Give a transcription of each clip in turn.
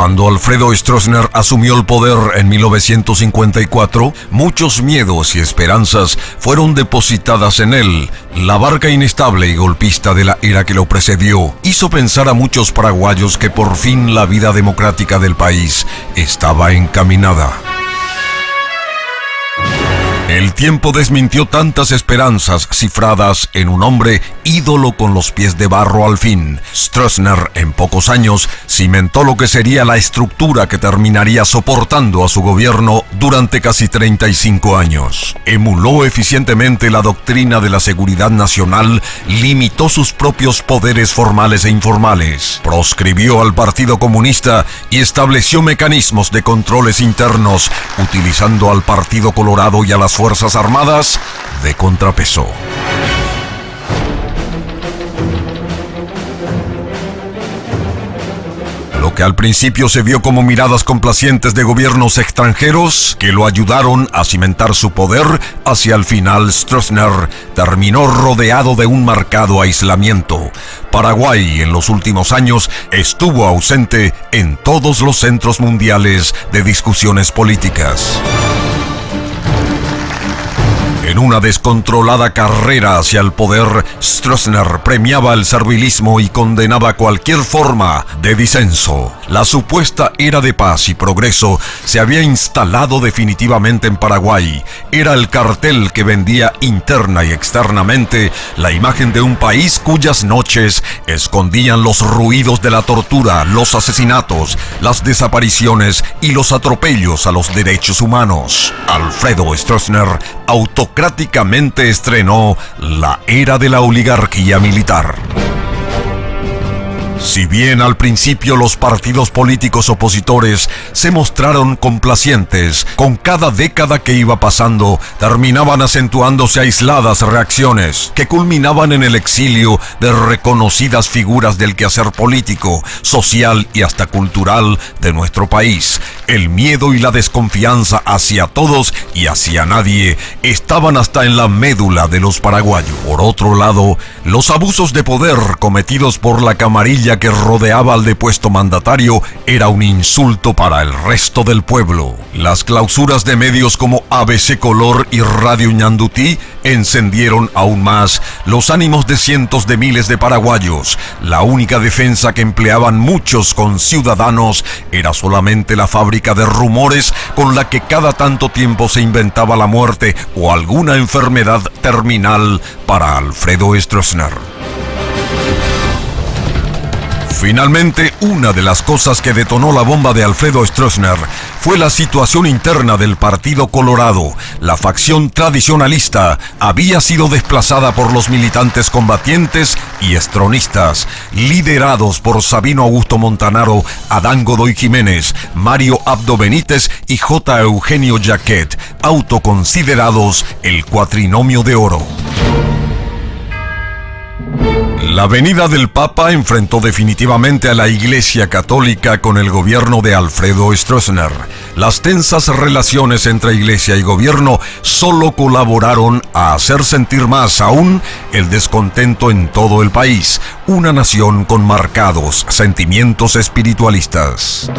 Cuando Alfredo Stroessner asumió el poder en 1954, muchos miedos y esperanzas fueron depositadas en él. La barca inestable y golpista de la era que lo precedió hizo pensar a muchos paraguayos que por fin la vida democrática del país estaba encaminada. El tiempo desmintió tantas esperanzas cifradas en un hombre ídolo con los pies de barro al fin. Stroessner, en pocos años, cimentó lo que sería la estructura que terminaría soportando a su gobierno durante casi 35 años. Emuló eficientemente la doctrina de la seguridad nacional, limitó sus propios poderes formales e informales, proscribió al Partido Comunista y estableció mecanismos de controles internos, utilizando al Partido Colorado y a las Fuerzas Armadas de contrapeso. Lo que al principio se vio como miradas complacientes de gobiernos extranjeros que lo ayudaron a cimentar su poder, hacia el final Stroessner terminó rodeado de un marcado aislamiento. Paraguay en los últimos años estuvo ausente en todos los centros mundiales de discusiones políticas. En una descontrolada carrera hacia el poder, Stroessner premiaba el servilismo y condenaba cualquier forma de disenso. La supuesta era de paz y progreso se había instalado definitivamente en Paraguay. Era el cartel que vendía interna y externamente la imagen de un país cuyas noches escondían los ruidos de la tortura, los asesinatos, las desapariciones y los atropellos a los derechos humanos. Alfredo Stroessner autocráticamente estrenó la era de la oligarquía militar. Si bien al principio los partidos políticos opositores se mostraron complacientes, con cada década que iba pasando terminaban acentuándose aisladas reacciones que culminaban en el exilio de reconocidas figuras del quehacer político, social y hasta cultural de nuestro país. El miedo y la desconfianza hacia todos y hacia nadie estaban hasta en la médula de los paraguayos. Por otro lado, los abusos de poder cometidos por la camarilla que rodeaba al depuesto mandatario era un insulto para el resto del pueblo. Las clausuras de medios como ABC Color y Radio Ñandutí encendieron aún más los ánimos de cientos de miles de paraguayos. La única defensa que empleaban muchos conciudadanos era solamente la fábrica de rumores con la que cada tanto tiempo se inventaba la muerte o alguna enfermedad terminal para Alfredo Stroessner. Finalmente, una de las cosas que detonó la bomba de Alfredo Stroessner fue la situación interna del Partido Colorado. La facción tradicionalista había sido desplazada por los militantes combatientes y estronistas, liderados por Sabino Augusto Montanaro, Adán Godoy Jiménez, Mario Abdo Benítez y J. Eugenio Jaquet, autoconsiderados el Cuatrinomio de Oro. La venida del Papa enfrentó definitivamente a la Iglesia Católica con el gobierno de Alfredo Stroessner. Las tensas relaciones entre Iglesia y gobierno solo colaboraron a hacer sentir más aún el descontento en todo el país, una nación con marcados sentimientos espiritualistas.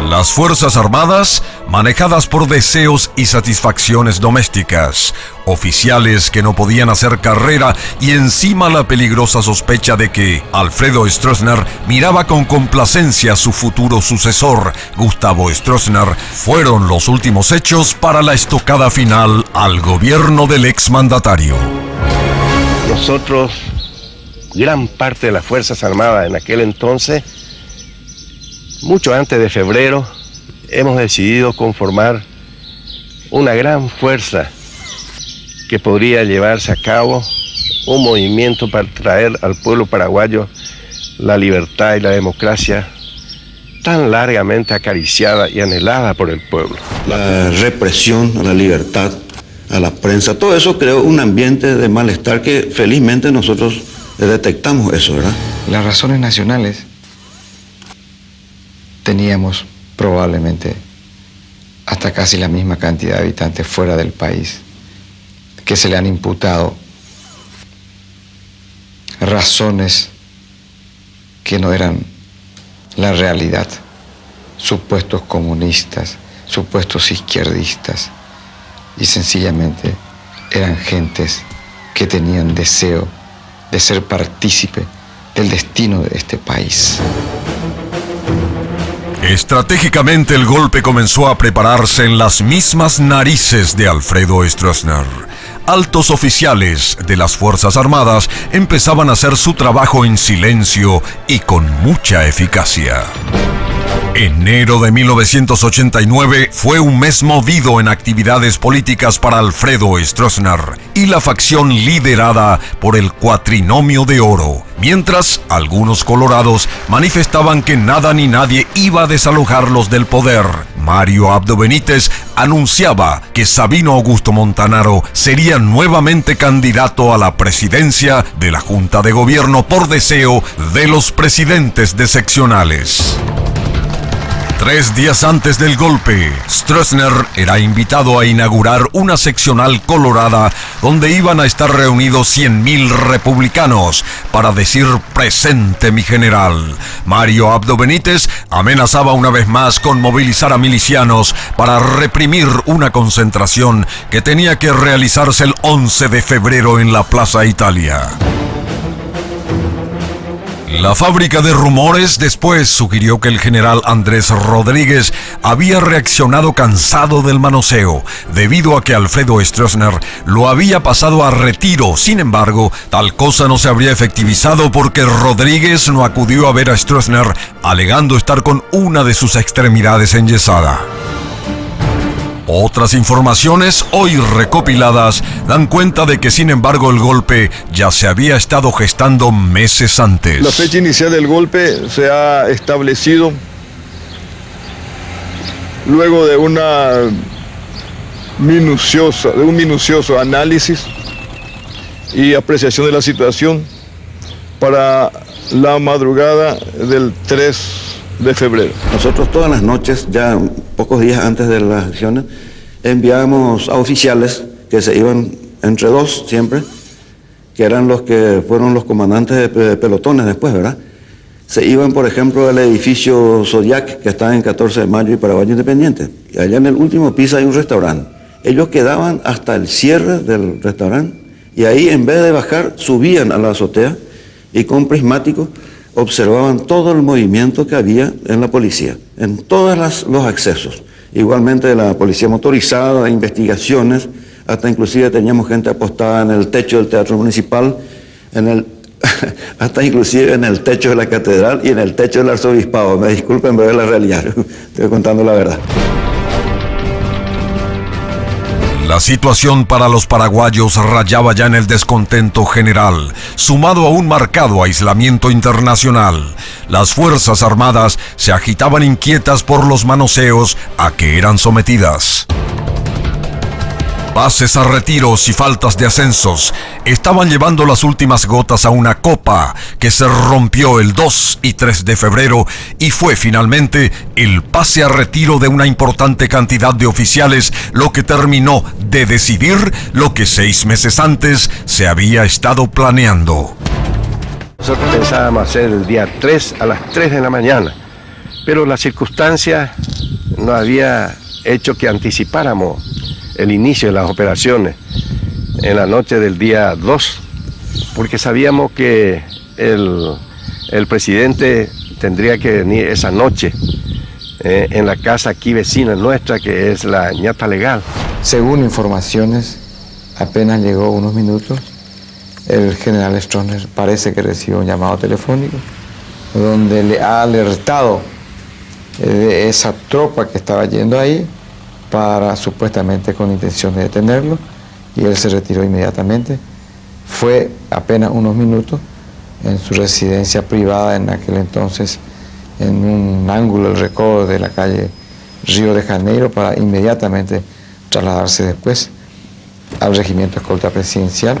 Las Fuerzas Armadas, manejadas por deseos y satisfacciones domésticas, oficiales que no podían hacer carrera y encima la peligrosa sospecha de que Alfredo Stroessner miraba con complacencia a su futuro sucesor, Gustavo Stroessner, fueron los últimos hechos para la estocada final al gobierno del exmandatario. Nosotros, gran parte de las Fuerzas Armadas en aquel entonces, mucho antes de febrero, hemos decidido conformar una gran fuerza que podría llevarse a cabo un movimiento para traer al pueblo paraguayo la libertad y la democracia tan largamente acariciada y anhelada por el pueblo. La represión a la libertad, a la prensa, todo eso creó un ambiente de malestar que felizmente nosotros detectamos eso, ¿verdad? Las razones nacionales teníamos probablemente hasta casi la misma cantidad de habitantes fuera del país que se le han imputado razones que no eran la realidad, supuestos comunistas, supuestos izquierdistas, y sencillamente eran gentes que tenían deseo de ser partícipe del destino de este país. Estratégicamente el golpe comenzó a prepararse en las mismas narices de Alfredo Stroessner. Altos oficiales de las Fuerzas Armadas empezaban a hacer su trabajo en silencio y con mucha eficacia. Enero de 1989 fue un mes movido en actividades políticas para Alfredo Stroessner y la facción liderada por el Cuatrinomio de Oro, mientras algunos colorados manifestaban que nada ni nadie iba a desalojarlos del poder. Mario Abdo Benítez anunciaba que Sabino Augusto Montanaro sería nuevamente candidato a la presidencia de la Junta de Gobierno por deseo de los presidentes de seccionales. 3 días antes del golpe, Stroessner era invitado a inaugurar una seccional colorada donde iban a estar reunidos 100.000 republicanos para decir presente mi general. Mario Abdo Benítez amenazaba una vez más con movilizar a milicianos para reprimir una concentración que tenía que realizarse el 11 de febrero en la Plaza Italia. La fábrica de rumores después sugirió que el general Andrés Rodríguez había reaccionado cansado del manoseo, debido a que Alfredo Stroessner lo había pasado a retiro. Sin embargo, tal cosa no se habría efectivizado porque Rodríguez no acudió a ver a Stroessner, alegando estar con una de sus extremidades enyesada. Otras informaciones, hoy recopiladas, dan cuenta de que, sin embargo, el golpe ya se había estado gestando meses antes. La fecha inicial del golpe se ha establecido luego de un minucioso análisis y apreciación de la situación para la madrugada del 3 de febrero. Nosotros todas las noches, ya pocos días antes de las acciones, enviábamos a oficiales que se iban entre dos siempre, que eran los que fueron los comandantes de pelotones después, ¿verdad? Se iban, por ejemplo, al edificio Zodiac, que está en 14 de mayo y Paraguayo Independiente. Y allá en el último piso hay un restaurante. Ellos quedaban hasta el cierre del restaurante y ahí, en vez de bajar, subían a la azotea y con prismáticos observaban todo el movimiento que había en la policía, en todos los accesos. Igualmente la policía motorizada, investigaciones, hasta inclusive teníamos gente apostada en el techo del Teatro Municipal, hasta inclusive en el techo de la catedral y en el techo del arzobispado. Me disculpen, pero es la realidad, estoy contando la verdad. La situación para los paraguayos rayaba ya en el descontento general, sumado a un marcado aislamiento internacional. Las Fuerzas Armadas se agitaban inquietas por los manoseos a que eran sometidas. Pases a retiros y faltas de ascensos estaban llevando las últimas gotas a una copa que se rompió el 2 y 3 de febrero y fue finalmente el pase a retiro de una importante cantidad de oficiales lo que terminó de decidir lo que 6 meses antes se había estado planeando. Nosotros pensábamos hacer el día 3 a las 3 de la mañana, pero la circunstancia no había hecho que anticipáramos el inicio de las operaciones en la noche del día 2, porque sabíamos que el presidente tendría que venir esa noche en la casa aquí vecina nuestra, que es la Ñata Legal. Según informaciones, apenas llegó unos minutos, el general Stroessner parece que recibió un llamado telefónico donde le ha alertado de esa tropa que estaba yendo ahí para supuestamente con intención de detenerlo, y él se retiró inmediatamente. Fue apenas unos minutos en su residencia privada en aquel entonces, en un ángulo del recodo de la calle Río de Janeiro, para inmediatamente trasladarse después al regimiento escolta presidencial.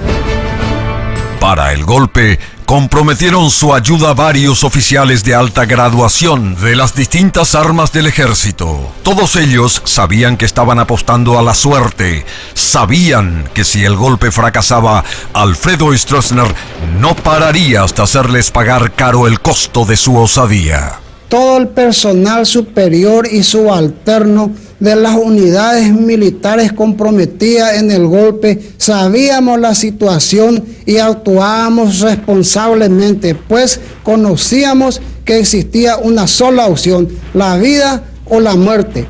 Para el golpe, comprometieron su ayuda varios oficiales de alta graduación de las distintas armas del ejército. Todos ellos sabían que estaban apostando a la suerte. Sabían que si el golpe fracasaba, Alfredo Stroessner no pararía hasta hacerles pagar caro el costo de su osadía. Todo el personal superior y subalterno de las unidades militares comprometidas en el golpe sabíamos la situación y actuábamos responsablemente, pues conocíamos que existía una sola opción, la vida o la muerte.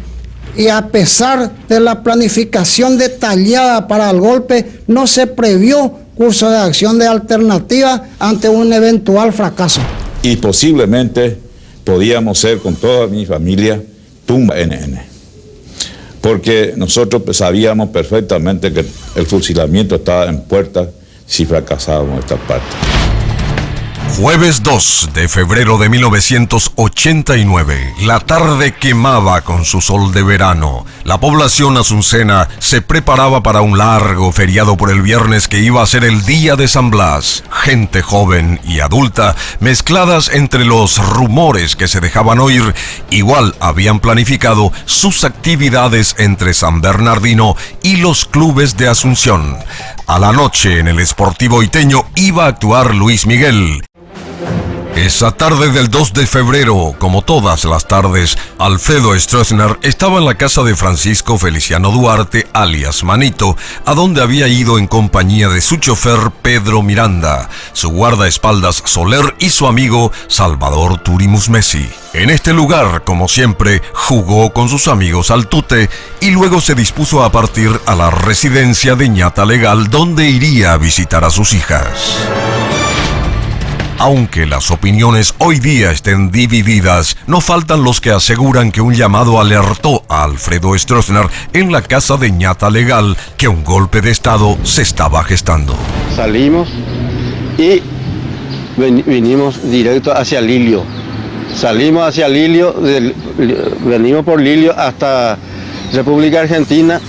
Y a pesar de la planificación detallada para el golpe, no se previó curso de acción de alternativa ante un eventual fracaso. Y posiblemente podíamos ser con toda mi familia tumba NN. Porque nosotros sabíamos perfectamente que el fusilamiento estaba en puerta si fracasábamos esta parte. Jueves 2 de febrero de 1989, la tarde quemaba con su sol de verano. La población asuncena se preparaba para un largo feriado por el viernes que iba a ser el día de San Blas. Gente joven y adulta, mezcladas entre los rumores que se dejaban oír, igual habían planificado sus actividades entre San Bernardino y los clubes de Asunción. A la noche en el Sportivo Iteño iba a actuar Luis Miguel. Esa tarde del 2 de febrero, como todas las tardes, Alfredo Stroessner estaba en la casa de Francisco Feliciano Duarte, alias Manito, a donde había ido en compañía de su chofer Pedro Miranda, su guardaespaldas Soler y su amigo Salvador Turimus Messi. En este lugar, como siempre, jugó con sus amigos al tute y luego se dispuso a partir a la residencia de Ñata Legal, donde iría a visitar a sus hijas. Aunque las opiniones hoy día estén divididas, no faltan los que aseguran que un llamado alertó a Alfredo Stroessner en la casa de Ñata Legal que un golpe de Estado se estaba gestando. Salimos y vinimos directo hacia Lilio. Salimos hacia Lilio, venimos por Lilio hasta República Argentina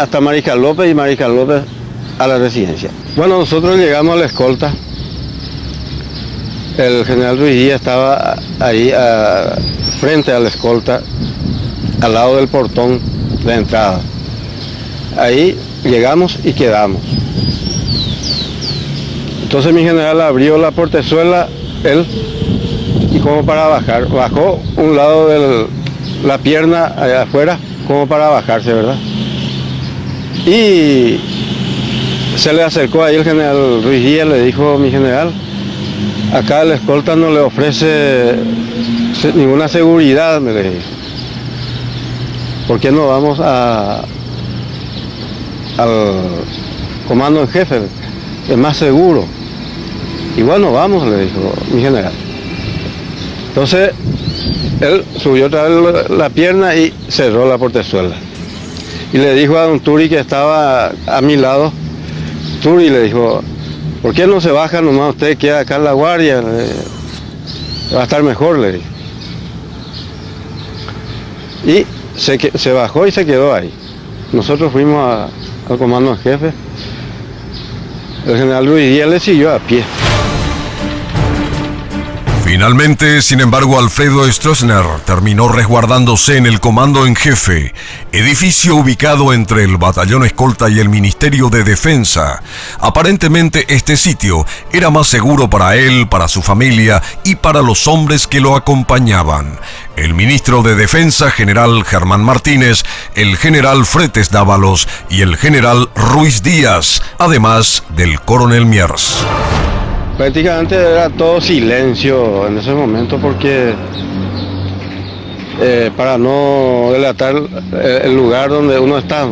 hasta Mariscal López y Mariscal López a la residencia. Bueno, nosotros llegamos a la escolta. El general Ruiz Díaz estaba ahí frente a la escolta, al lado del portón de entrada. Ahí llegamos y quedamos. Entonces mi general abrió la portezuela, él, y como para bajar, bajó un lado de la pierna allá afuera, como para bajarse, ¿verdad? Y se le acercó ahí el general Ruiz Díaz, le dijo: mi general, acá la escolta no le ofrece ninguna seguridad, me le dijo. ¿Por qué no vamos al comando en jefe? Es más seguro. Y bueno, vamos, le dijo mi general. Entonces, él subió otra vez la pierna y cerró la portezuela. Y le dijo a don Turi, que estaba a mi lado, Turi le dijo: ¿por qué no se baja nomás usted, queda acá en la guardia? Va a estar mejor, le dijo. Y se bajó y se quedó ahí. Nosotros fuimos al comando en jefe. El general Luis Díaz le siguió a pie. Finalmente, sin embargo, Alfredo Stroessner terminó resguardándose en el comando en jefe, edificio ubicado entre el batallón escolta y el Ministerio de Defensa. Aparentemente este sitio era más seguro para él, para su familia y para los hombres que lo acompañaban. El ministro de Defensa, general Germán Martínez, el general Fretes Dávalos y el general Ruiz Díaz, además del coronel Miers. Prácticamente era todo silencio en ese momento, porque para no delatar el lugar donde uno estaba,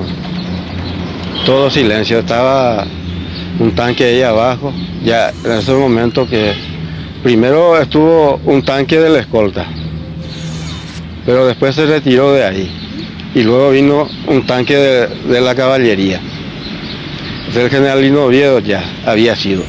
todo silencio. Estaba un tanque ahí abajo, ya en ese momento, que primero estuvo un tanque de la escolta, pero después se retiró de ahí, y luego vino un tanque de la caballería. El general Lino Oviedo ya había sido.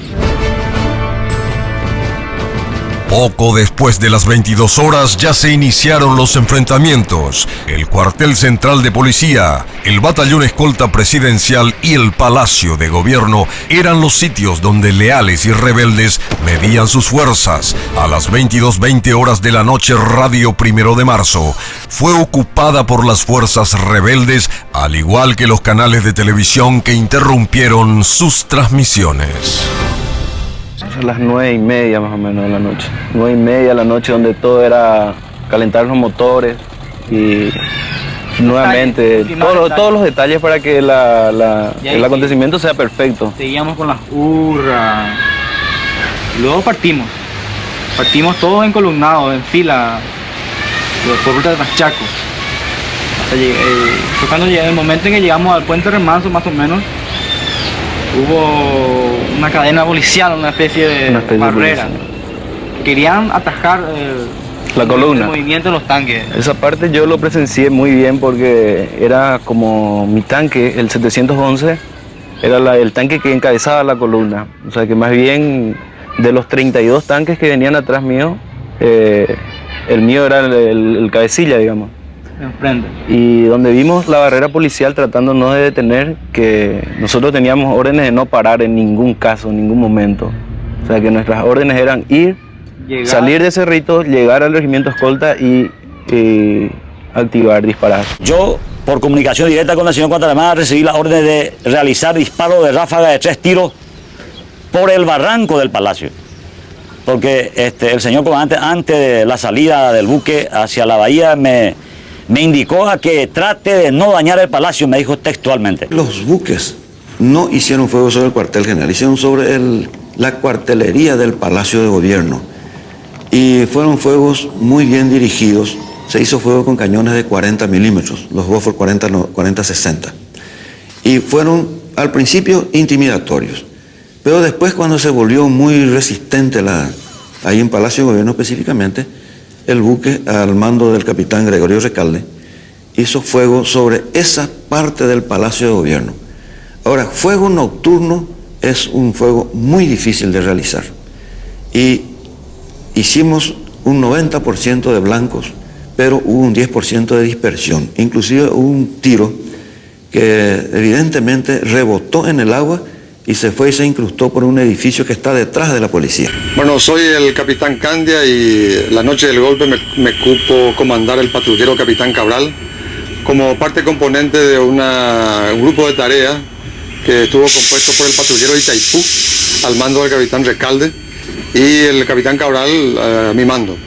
Poco después de las 22 horas ya se iniciaron los enfrentamientos. El cuartel central de policía, el batallón escolta presidencial y el palacio de gobierno eran los sitios donde leales y rebeldes medían sus fuerzas. A las 22:20 horas de la noche, Radio 1 de Marzo fue ocupada por las fuerzas rebeldes, al igual que los canales de televisión que interrumpieron sus transmisiones. A las 9:30 más o menos de la noche. 9:30 de la noche, donde todo era calentar los motores y nuevamente todos los detalles para que el acontecimiento sea perfecto. Seguíamos con las hurras. Luego partimos todos encolumnados, en fila, por ruta de Chaco. Fue cuando el momento en que llegamos al puente Remanso, más o menos, hubo una cadena policial, una especie de barrera. Querían atajar la columna, el movimiento de los tanques. Esa parte yo lo presencié muy bien porque era como mi tanque, el 711, era el tanque que encabezaba la columna. O sea que más bien de los 32 tanques que venían atrás mío, el mío era el cabecilla, digamos. Enfrente. Y donde vimos la barrera policial tratándonos de detener, que nosotros teníamos órdenes de no parar en ningún caso, en ningún momento. O sea que nuestras órdenes eran salir de Cerrito, llegar al regimiento escolta y activar, disparar. Yo, por comunicación directa con la señora Cuantaramada, recibí la orden de realizar disparo de ráfaga de 3 tiros por el barranco del palacio. Porque el señor comandante, antes de la salida del buque hacia la bahía, me indicó a que trate de no dañar el palacio, me dijo textualmente. Los buques no hicieron fuego sobre el cuartel general, hicieron sobre la cuartelería del Palacio de Gobierno. Y fueron fuegos muy bien dirigidos. Se hizo fuego con cañones de 40 milímetros, los Bofors 40-60. Y fueron al principio intimidatorios. Pero después, cuando se volvió muy resistente ahí en Palacio de Gobierno específicamente, el buque, al mando del capitán Gregorio Recalde, hizo fuego sobre esa parte del Palacio de Gobierno. Ahora, fuego nocturno es un fuego muy difícil de realizar. Y hicimos un 90% de blancos, pero hubo un 10% de dispersión. Inclusive hubo un tiro que evidentemente rebotó en el agua y se fue y se incrustó por un edificio que está detrás de la policía. Bueno, soy el capitán Candia y la noche del golpe me cupo comandar el patrullero capitán Cabral como parte componente de un grupo de tarea que estuvo compuesto por el patrullero Itaipú al mando del capitán Recalde y el capitán Cabral a mi mando.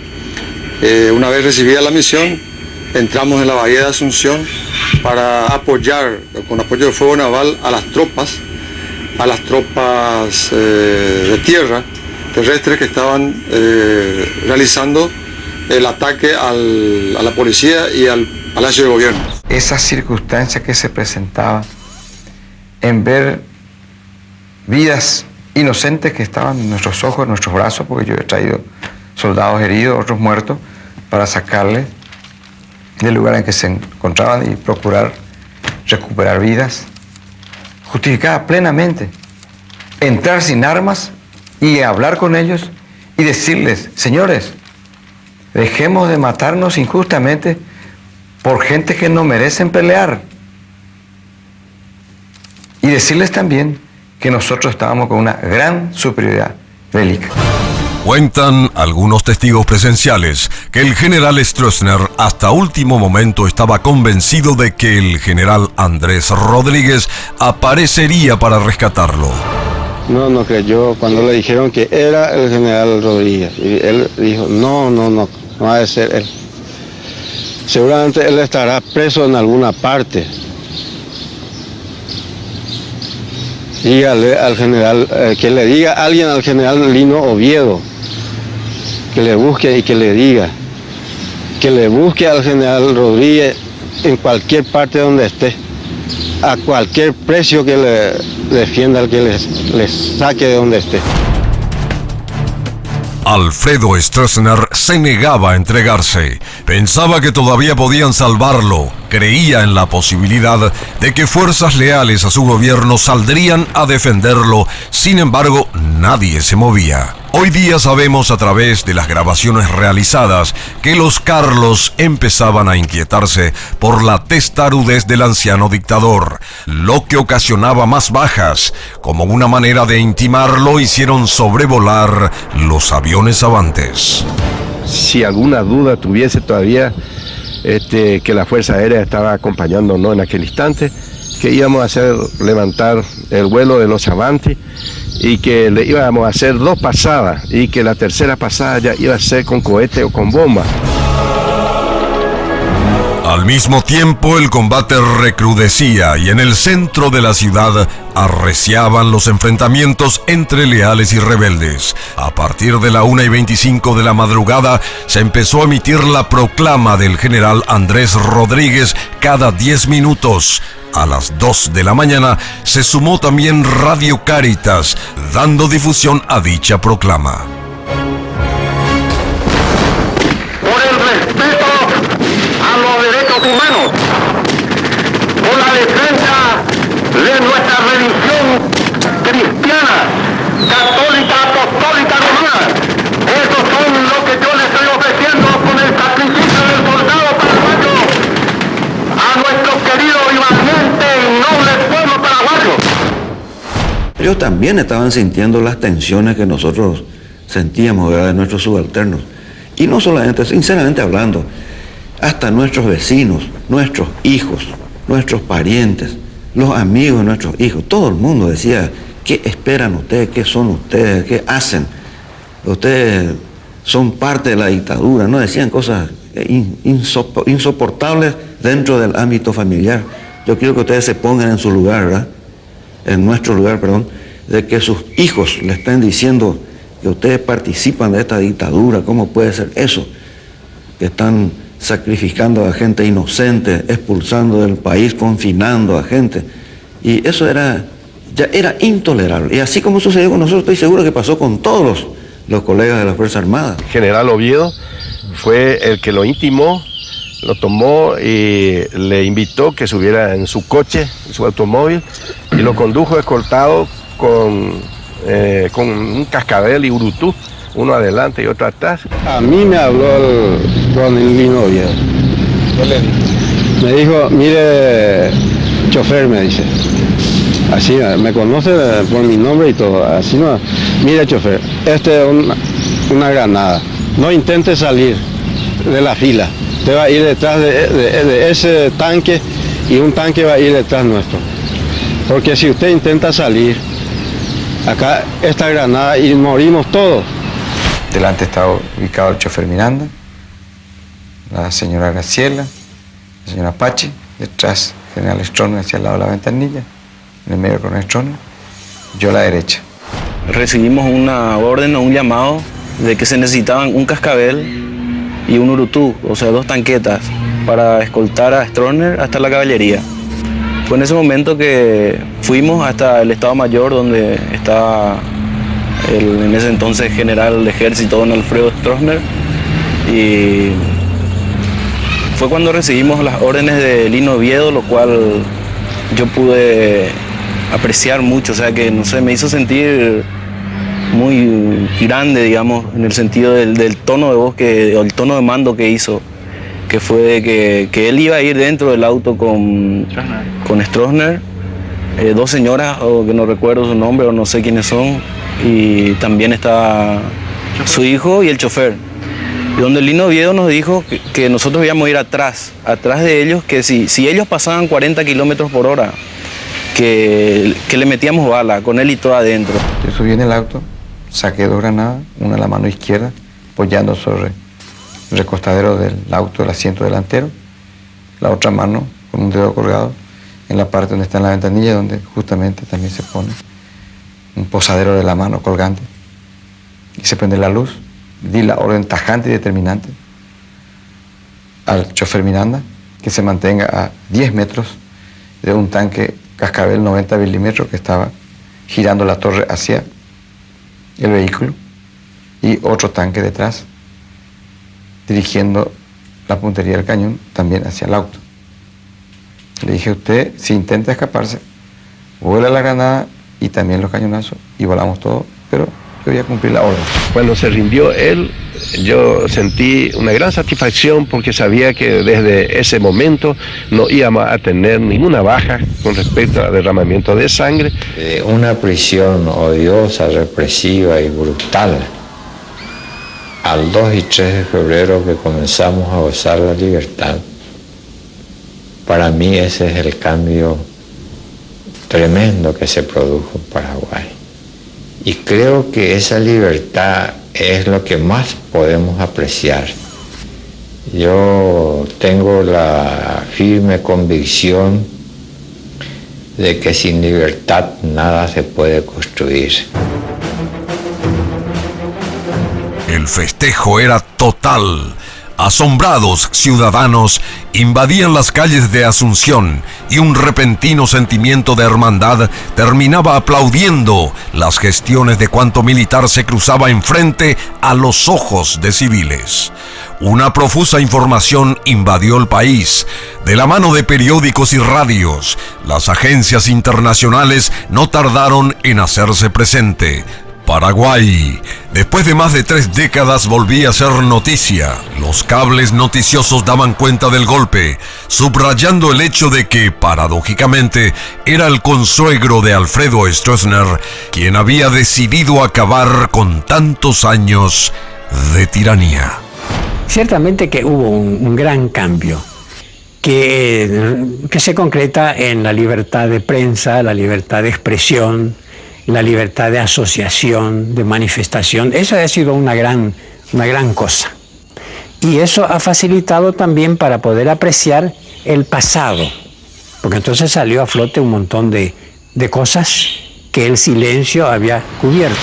Una vez recibida la misión, entramos en la bahía de Asunción para apoyar, con apoyo de fuego naval, a las tropas de tierra terrestres que estaban realizando el ataque a la policía y al Palacio de Gobierno. Esa circunstancia que se presentaba en ver vidas inocentes que estaban en nuestros ojos, en nuestros brazos, porque yo he traído soldados heridos, otros muertos, para sacarles del lugar en que se encontraban y procurar recuperar vidas, justificaba plenamente entrar sin armas y hablar con ellos y decirles: señores, dejemos de matarnos injustamente por gente que no merecen pelear. Y decirles también que nosotros estábamos con una gran superioridad bélica. Cuentan algunos testigos presenciales que el general Stroessner hasta último momento estaba convencido de que el general Andrés Rodríguez aparecería para rescatarlo. No creyó cuando le dijeron que era el general Rodríguez. Y él dijo, no ha de ser él. Seguramente él estará preso en alguna parte. Dígale al general, que le diga a alguien al general Lino Oviedo, que le busque y que le diga, que le busque al general Rodríguez en cualquier parte donde esté, a cualquier precio que le defienda, al que le saque de donde esté. Alfredo Stroessner se negaba a entregarse. Pensaba que todavía podían salvarlo. creía en la posibilidad de que fuerzas leales a su gobierno saldrían a defenderlo. Sin embargo, nadie se movía. Hoy día sabemos a través de las grabaciones realizadas que los Carlos empezaban a inquietarse por la testarudez del anciano dictador, lo que ocasionaba más bajas. Como una manera de intimarlo, hicieron sobrevolar los aviones Avantes. Si alguna duda tuviese todavía que la Fuerza Aérea estaba acompañándonos en aquel instante, que íbamos a hacer levantar el vuelo de los Avanti y que le íbamos a hacer 2 pasadas y que la tercera pasada ya iba a ser con cohete o con bomba. Al mismo tiempo, el combate recrudecía y en el centro de la ciudad arreciaban los enfrentamientos entre leales y rebeldes. A partir de la 1:25 de la madrugada se empezó a emitir la proclama del general Andrés Rodríguez cada 10 minutos. A las 2 de la mañana se sumó también Radio Cáritas, dando difusión a dicha proclama. Por el respeto a los derechos humanos, por la defensa de nuestra religión cristiana, católica, apostólica, romana. Esos son lo que yo le estoy ofreciendo con el sacrificio del soldado paraguayo a nuestro querido y valiente y noble pueblo paraguayo. Ellos también estaban sintiendo las tensiones que nosotros sentíamos, ¿verdad?, de nuestros subalternos. Y no solamente, sinceramente hablando, hasta nuestros vecinos, nuestros hijos, nuestros parientes, los amigos de nuestros hijos, todo el mundo decía: ¿qué esperan ustedes? ¿Qué son ustedes? ¿Qué hacen? Ustedes son parte de la dictadura, ¿no? Decían cosas insoportables dentro del ámbito familiar. Yo quiero que ustedes se pongan en su lugar, ¿verdad? En nuestro lugar, perdón, de que sus hijos le estén diciendo que ustedes participan de esta dictadura. ¿Cómo puede ser eso? Que están sacrificando a gente inocente, expulsando del país, confinando a gente. Y eso ya era intolerable. Y así como sucedió con nosotros, estoy seguro que pasó con todos los colegas de la Fuerza Armada. General Oviedo fue el que lo intimó, lo tomó y le invitó que subiera en su coche, en su automóvil, y lo condujo escoltado con un cascabel y urutú, uno adelante y otro atrás. A mí me habló con el Lino Oviedo. Me dijo: mire, chofer, me dice. Así, me conoce por mi nombre y todo. Así no. Mire, chofer, este es una granada. No intente salir de la fila. Usted va a ir detrás de ese tanque y un tanque va a ir detrás nuestro. Porque si usted intenta salir, acá esta granada y morimos todos. Delante estaba ubicado el chofer Miranda, la señora Graciela, la señora Pachi, detrás general Stroner hacia el lado de la ventanilla, en el medio con Stroner, yo a la derecha. Recibimos una orden o un llamado de que se necesitaban un cascabel y un urutú, o sea, 2 tanquetas, para escoltar a Stroner hasta la caballería. Fue en ese momento que fuimos hasta el Estado Mayor, donde estaba en ese entonces general del ejército, don Alfredo Stroessner, y fue cuando recibimos las órdenes de Lino Oviedo, lo cual yo pude apreciar mucho, o sea que, no sé, me hizo sentir muy grande, digamos, en el sentido del tono de voz, o el tono de mando que hizo, que fue que él iba a ir dentro del auto con Stroessner, 2 señoras, o que no recuerdo su nombre o no sé quiénes son, y también estaba su hijo y el chofer. Y donde Lino Oviedo nos dijo que nosotros íbamos a ir atrás de ellos, que si ellos pasaban 40 kilómetros por hora, que le metíamos bala con él y todo adentro. Yo subí en el auto, saqué 2 granadas, una en la mano izquierda, apoyando sobre el recostadero del auto, el asiento delantero, la otra mano con un dedo colgado en la parte donde está en la ventanilla, donde justamente también se pone un posadero de la mano colgante, y se prende la luz. Di la orden tajante y determinante al chofer Miranda que se mantenga a 10 metros de un tanque cascabel 90 milímetros que estaba girando la torre hacia el vehículo, y otro tanque detrás dirigiendo la puntería del cañón también hacia el auto. Le dije, usted, si intenta escaparse, vuela la granada y también los cañonazos y volamos todo, pero yo voy a cumplir la orden. Cuando se rindió él, yo sentí una gran satisfacción porque sabía que desde ese momento no íbamos a tener ninguna baja con respecto al derramamiento de sangre. Una prisión odiosa, represiva y brutal, al 2 y 3 de febrero que comenzamos a gozar la libertad, para mí ese es el cambio tremendo que se produjo en Paraguay. Y creo que esa libertad es lo que más podemos apreciar. Yo tengo la firme convicción de que sin libertad nada se puede construir. El festejo era total. Asombrados ciudadanos invadían las calles de Asunción y un repentino sentimiento de hermandad terminaba aplaudiendo las gestiones de cuanto militar se cruzaba enfrente a los ojos de civiles. Una profusa información invadió el país. De la mano de periódicos y radios, las agencias internacionales no tardaron en hacerse presente. Paraguay, después de más de 3 décadas, volvía a ser noticia. Los cables noticiosos daban cuenta del golpe, subrayando el hecho de que, paradójicamente, era el consuegro de Alfredo Stroessner quien había decidido acabar con tantos años de tiranía. Ciertamente que hubo un gran cambio que se concreta en la libertad de prensa, la libertad de expresión, la libertad de asociación, de manifestación. Eso ha sido una gran cosa. Y eso ha facilitado también para poder apreciar el pasado, porque entonces salió a flote un montón de cosas que el silencio había cubierto.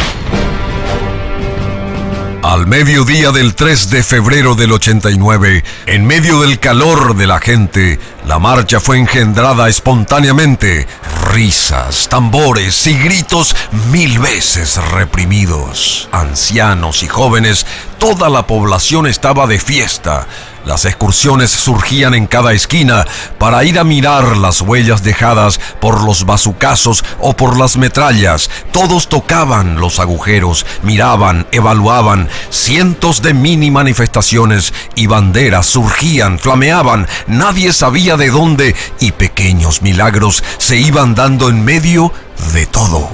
Al mediodía del 3 de febrero del 89, en medio del calor de la gente, la marcha fue engendrada espontáneamente. Risas, tambores y gritos 1000 veces reprimidos. Ancianos y jóvenes, toda la población estaba de fiesta. Las excursiones surgían en cada esquina para ir a mirar las huellas dejadas por los bazucazos o por las metrallas. Todos tocaban los agujeros, miraban, evaluaban. Cientos de mini manifestaciones y banderas surgían, flameaban. Nadie sabía de dónde y pequeños milagros se iban dando en medio de todo.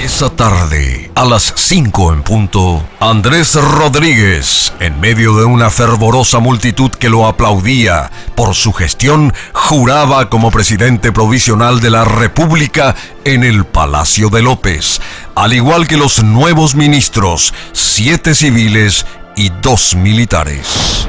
Esa tarde, a las 5 en punto, Andrés Rodríguez, en medio de una fervorosa multitud que lo aplaudía por su gestión, juraba como presidente provisional de la República en el Palacio de López, al igual que los nuevos ministros, 7 civiles y 2 militares.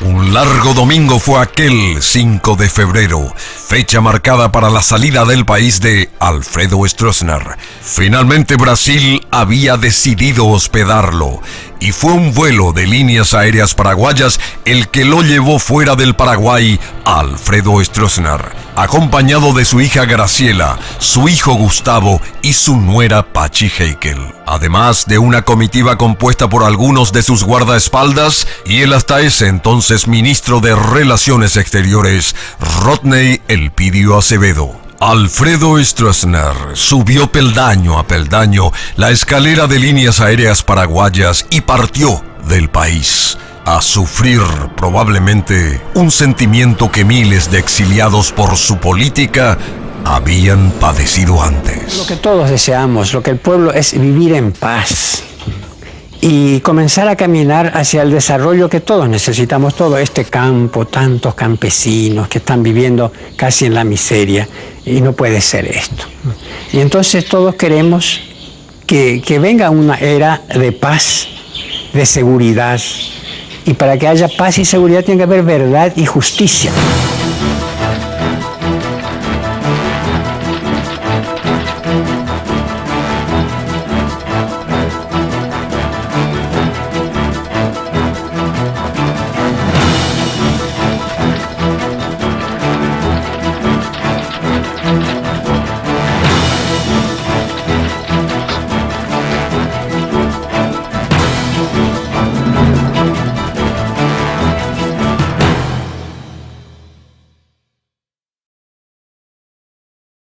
Un largo domingo fue aquel 5 de febrero, fecha marcada para la salida del país de Alfredo Stroessner. Finalmente Brasil había decidido hospedarlo y fue un vuelo de líneas aéreas paraguayas el que lo llevó fuera del Paraguay a Alfredo Stroessner, acompañado de su hija Graciela, su hijo Gustavo y su nuera Pachi Heikel, además de una comitiva compuesta por algunos de sus guardaespaldas y el hasta ese entonces ministro de Relaciones Exteriores, Rodney Elpidio Acevedo. Alfredo Stroessner subió peldaño a peldaño la escalera de líneas aéreas paraguayas y partió del país, a sufrir probablemente un sentimiento que miles de exiliados por su política habían padecido antes. Lo que todos deseamos, lo que el pueblo es vivir en paz y comenzar a caminar hacia el desarrollo que todos necesitamos, todo este campo, tantos campesinos que están viviendo casi en la miseria, y no puede ser esto. Y entonces todos queremos que venga una era de paz, de seguridad, y para que haya paz y seguridad tiene que haber verdad y justicia.